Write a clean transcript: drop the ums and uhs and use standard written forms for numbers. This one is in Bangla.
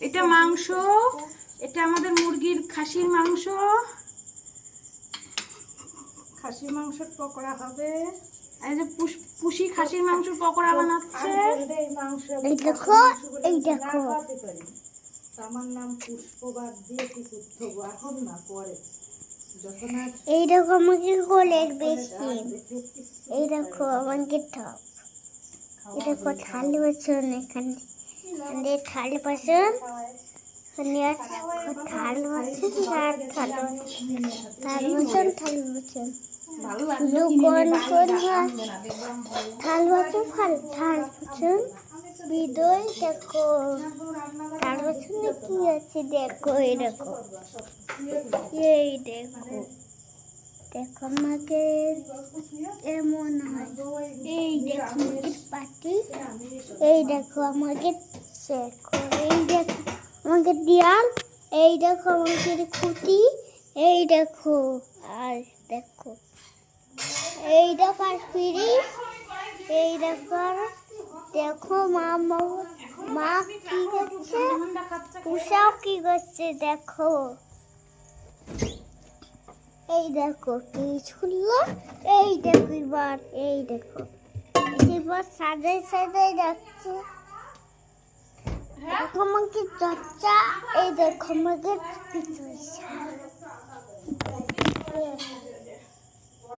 এটা মাংস, এটা আমাদের মুরগির খাসির মাংস। খাসির মাংসের পকোড়া হবে। এই যে পুষি খাসির মাংসের পকোড়া বানাচ্ছে। এই দেখো, এই দেখো। আমার নাম পুষ্পবাদ দিয়ে কি করতে এখন না পরে, যখন এই দেখো আমাকে কোলের বেশি। এই দেখো আমাকে টপ। এই দেখো থালি বাসন, এখানে থালি বাসন, থালি বাসন, থালি বাসন, থালি বাসন। শুধু কোন থাল বাসন, থাল বাসন বিদয়। দেখো থাল বাসনে কি আছে দেখো। এই দেখো, এই দেখো, দেখো আমাকে এমন হয়। এই দেখো আমাকে পাটি, এই দেখো আমাকে দেখো, এই দেখো আমাকে দেয়াল, এই দেখো আমাকে খুঁটি, এই দেখো আর দেখো, এই দেখো আর ফ্রিজ, এই দেখো আর দেখো মা কি করছে, উষাও কি করছে দেখো। এই দেখো কি ছুড়লো, এই দেখো এবার, এই দেখো এবার সাজাই সাজাই যাচ্ছে। দেখো আমাকে চর্চা, এই দেখো আমাকে পিছু।